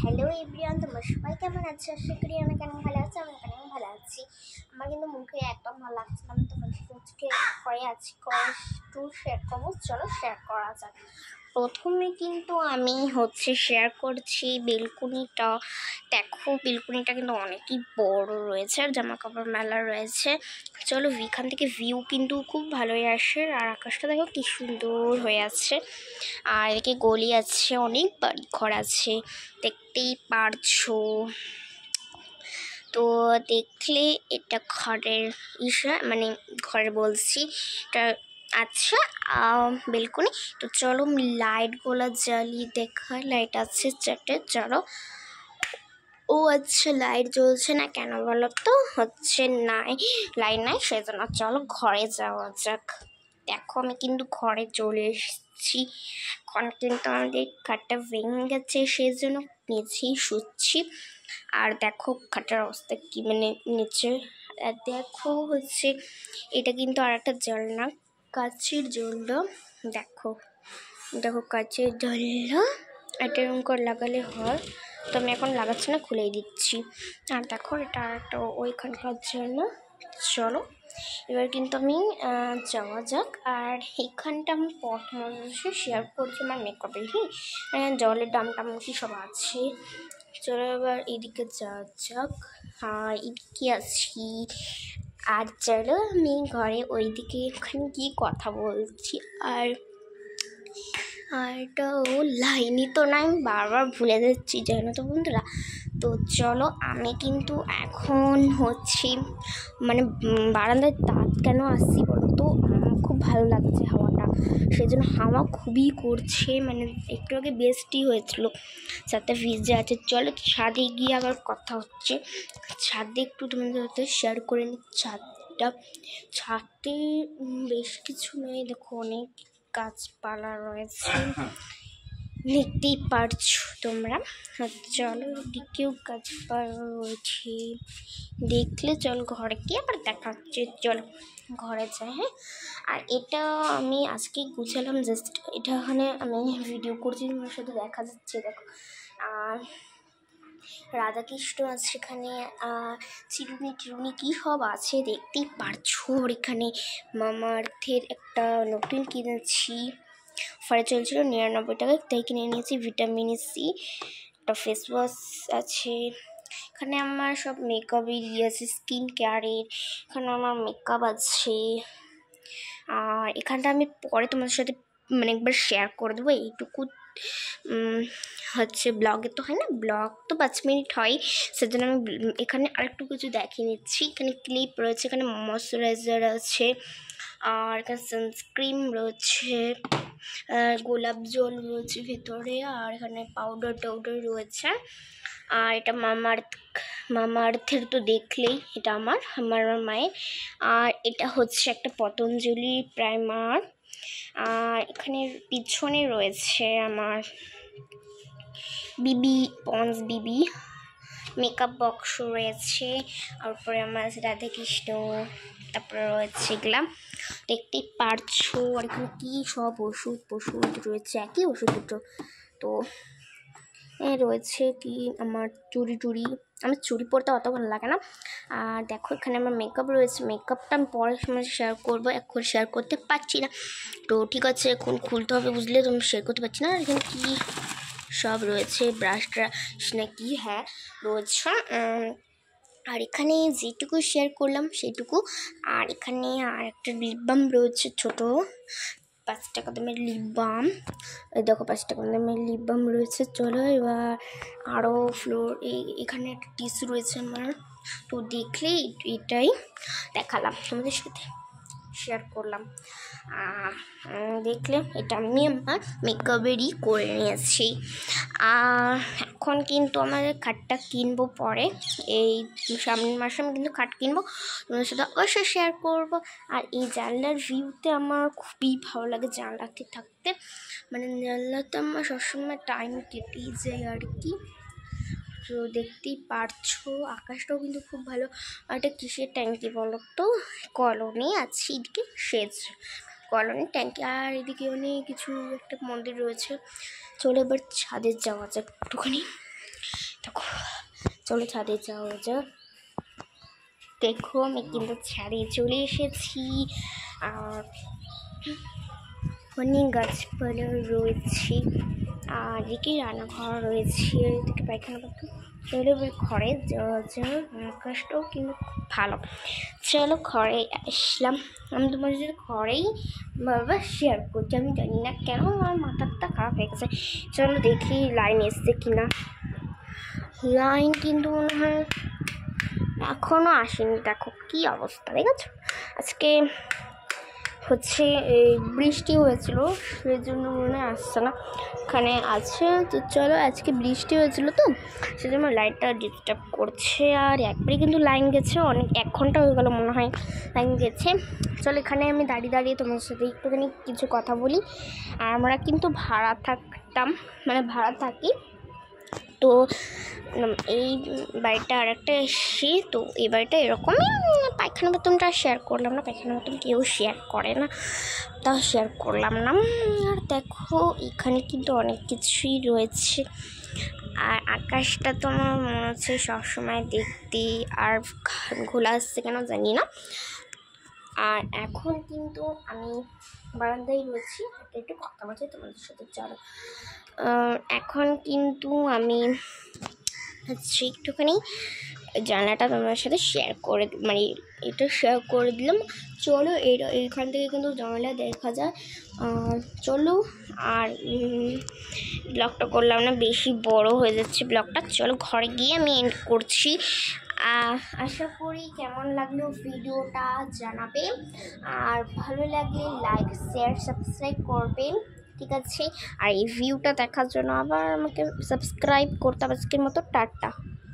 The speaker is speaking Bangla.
হ্যালো এভরিওয়ান, তোমরা সবাই কেমন আছো? আশা করি আমি কেমন ভালো আছি। আমি কেমন ভালো আছি। আমার কিন্তু মুখে একদম ভালো লাগছে না। আমি তোমাদের আজকে করে আছি একটু শেয়ার করবো। চলো শেয়ার করা যাক। প্রথমে কিন্তু আমি শেয়ার করছি বেলকুনিটা। দেখো বেলকুনিটা কিন্তু অনেকই বড় রয়েছে আর জামা কাপড় মেলা রয়েছে। চলো এখান থেকে ভিউ কিন্তু খুব ভালোই আসে। আর আকাশটা দেখো কি সুন্দর হয়ে আছে। আর এদিকে গলি আছে, অনেক বাড়ি ঘর আছে, দেখতেই পারছো। তো দেখলে এটা ঘরের মানে ঘরে বলছি এটা। আচ্ছা বেলকুনি। তো চলো লাইটগুলো জ্বালিয়ে দেখা। লাইট আছে চারটে। চলো। ও আচ্ছা, লাইট জ্বলছে না কেন বলো তো? নাই লাইট নাই, সেজন্য। চলো ঘরে যাওয়া যাক। দেখো আমি কিন্তু ঘরে চলে এসেছি। এখন কিন্তু আমাদের খাটটা ভেঙে গেছে, সেই জন্য নিচেই শুচ্ছি। আর দেখো খাটার অবস্থা কি, মানে নিচে দেখো এটা কিন্তু আর একটা জানলা, কাচের জানলা। দেখো দেখো কাচের জানলা। এটা এরকম করে লাগালে হয়, তো আমি এখন লাগাচ্ছি না, খুলেই দিচ্ছি। আর দেখো এটা একটা ওইখানকার জন্য। চলো এবার কিন্তু আমি যাওয়া যাক। আর এখানটা আমি শেয়ার করছি আমার মেকআপের। জলের দাম কি সব আছে। চলো এবার এদিকে যাওয়া যাক। আর এদিকে আছি। আর চলো আমি ঘরে ওইদিকে ওখানে গিয়ে কথা বলছি। আর এটা লাইনই তো নাই, আমি বারবার ভুলে যাচ্ছি, জানো তো বন্ধুরা। তো চলো আমি কিন্তু এখন মানে বারান্দায় তাঁত কেন আসছি বলো তো? খুব ভালো লাগছে হাওয়াটা, সেজন্য হাওয়া খুবই করছে। মানে একটু আগে বৃষ্টি হয়েছিল, ছাদটা ভিজে আছে। চলো ছাদে গিয়ে আবার কথা হচ্ছে। ছাদে একটু তোমাদের সাথে শেয়ার করে নি ছাদে বেশ কিছু নেই, দেখো অনেক গাছপালা রয়েছে, দেখতেই পারছো তোমরা। চলো দিকেও গাছপালা রয়েছে, দেখলে চলো ঘরে গিয়ে আবার দেখা হচ্ছে। চলো ঘরে যাই। হ্যাঁ, আর এটা আমি আজকেই গুছালাম জাস্ট। এটা ওখানে আমি ভিডিও করছি, তোমার সাথে দেখা যাচ্ছে। দেখো রাধাকৃষ্ণ আছে এখানে, চিরুনি টিরুনি কী সব আছে দেখতেই পারছো। এখানে মামা আর্থের একটা নতুন কিনেছি, অফারে চলছিল 99 টাকা, তাই কিনে নিয়েছি। ভিটামিন সি একটা ফেস ওয়াশ আছে। এখানে আমার সব মেকআপের আছে, স্কিন কেয়ারের। এখানে আমার মেকআপ আছে। আর এখানটা আমি পরে তোমাদের সাথে মানে একবার শেয়ার করে দেবো। এইটুকু ব্লগে তো হয় না, ব্লগ তো 5 মিনিট হয়, সেজন্য আমি এখানে আরেকটু কিছু দেখিয়ে নিচ্ছি। এখানে ক্লিপ রয়েছে, এখানে ময়শ্চারাইজার আছে, আর এখানে সানস্ক্রিন রয়েছে, গোলাপ জল রয়েছে ভেতরে, আর এখানে পাউডার টাউডার রয়েছে। আর এটা মামা আর্থের তো দেখলেই, এটা আমার মায়ের। আর এটা একটা পতঞ্জলি প্রাইমার। আর এখানে পিছনে রয়েছে আমার পন্স বিবি মেকআপ বক্স রয়েছে। তারপরে আমার রাধাকৃষ্ণ, তারপরে রয়েছে এগুলা দেখতেই পারছো। আর এখানে কি সব ওষুধ রয়েছে, একই ওষুধ দুটো। তো রয়েছে কি আমার চুড়ি। আমার চুড়ি পরতে অত ভালো লাগে না। আর দেখো এখানে আমার মেকআপ রয়েছে। মেকআপটা আমি পরের সময় শেয়ার করবো, এখন শেয়ার করতে পারছি না। তো ঠিক আছে, এখন খুলতে হবে, বুঝলে? তো আমি শেয়ার করতে পারছি না। আর এখানে কি সব রয়েছে, ব্রাশ ট্রাশ নাকি, হ্যাঁ রয়েছে। আর এখানে যেটুকু শেয়ার করলাম সেটুকু। আর এখানে আর একটা লিপ বাম রয়েছে, ছোটো 5 টাকা দামের লিপ বাম। দেখো 5 টাকা দামের লিপ বাম রয়েছে। চলো এবার আরও এখানে একটা টিস্যু রয়েছে আমার। তো দেখলে এটাই দেখালাম, তোমাদের সাথে শেয়ার করলাম। দেখলে এটা আমি আমার মেকআপেরই করে নিয়েছি। এখন কিন্তু আমাদের খাটটা কিনবো পরে, এই সামনের মাসে আমি কিন্তু খাট কিনবো, তোমাদের সাথে অবশ্যই শেয়ার করবো। আর এই জানলার ভিউতে আমার খুবই ভালো লাগে, জানলাতে থাকতে। মানে জানলাতে আমার সবসময় টাইম কেটেই যায় আর কি। তো দেখতেই পারছো আকাশটাও কিন্তু খুব ভালো। আর এটা কিসের ট্যাঙ্কি বলো তো? কলোনি আছে এদিকে, সেচ কলোনি ট্যাঙ্কি। আর এদিকে অনেক কিছু একটা মন্দির রয়েছে। চলো এবার ছাদে যাওয়া যাক একটুখানি। দেখো চলো ছাদে যাওয়া যাক। দেখো আমি কিন্তু ছাদে চলে এসেছি, আর অনেক গাছপালা রয়েছে, আর এদিকে রান্নাঘর রয়েছে, এদিকে পায়খানা বাথরুম। চলো ঘরে যাওয়া যাক। আকাশটাও কিন্তু খুব ভালো। চলো ঘরে আসলাম। আমি তোমার সাথে ঘরেই বাবা শেয়ার করছি। আমি জানি না কেন আমার মাথাটা খারাপ হয়ে গেছে। চলো দেখি লাইন এসছে কিনা। লাইন কিন্তু মনে হয় এখনো আসেনি। দেখো কি অবস্থা, দেখেছো? আজকে হচ্ছে বৃষ্টি হয়েছিল, সেই জন্য মনে হয় আসছে না। ওখানে আছে তো। চলো আজকে বৃষ্টি হয়েছিল তো সেজন্য লাইটটা ডিস্টার্ব করছে। আর একবারই কিন্তু লাইন গেছে, অনেক 1 ঘন্টা হয়ে গেল মনে হয় লাইন গেছে। চলো এখানে আমি দাঁড়িয়ে দাঁড়িয়ে তোমার সাথে একটুখানি কিছু কথা বলি। আর আমরা কিন্তু ভাড়া থাকতাম, মানে ভাড়া থাকি। তো এই বাড়িটা আরেকটা এসছি, তো এই বাড়িটা এরকমই। পায়খানা বাথরুমটা শেয়ার করলাম না, পায়খানা বাথরুম কেউ শেয়ার করে না, তা শেয়ার করলাম না। আর দেখো এখানে কিন্তু অনেক কিছুই রয়েছে। আর আকাশটা তো আমার মনে হচ্ছে সবসময় দেখতে, আর ঘোলা আসছে কেন জানি না। আর এখন কিন্তু আমি বারান্দায় রয়েছি, একটু কথা বলছি তোমাদের সাথে। চলো এখন কিন্তু আমি হচ্ছে একটুখানি জানালাটা তোমার সাথে শেয়ার করে, মানে এটা শেয়ার করে দিলাম। চলো এইখান থেকে কিন্তু জানালা দেখা যায়। চলো আর ব্লগটা করলাম না, বেশি বড় হয়ে যাচ্ছে ব্লগটা। চলো ঘরে গিয়ে আমি এন্ড করছি। আশা করি কেমন লাগলো ভিডিওটা জানাবে, আর ভালো লাগলে লাইক শেয়ার সাবস্ক্রাইব করবেন, ঠিক আছে? আর এই ভিউটা দেখার জন্য আবার আমাকে সাবস্ক্রাইব করতে হবে। আজকের মতো টাটা।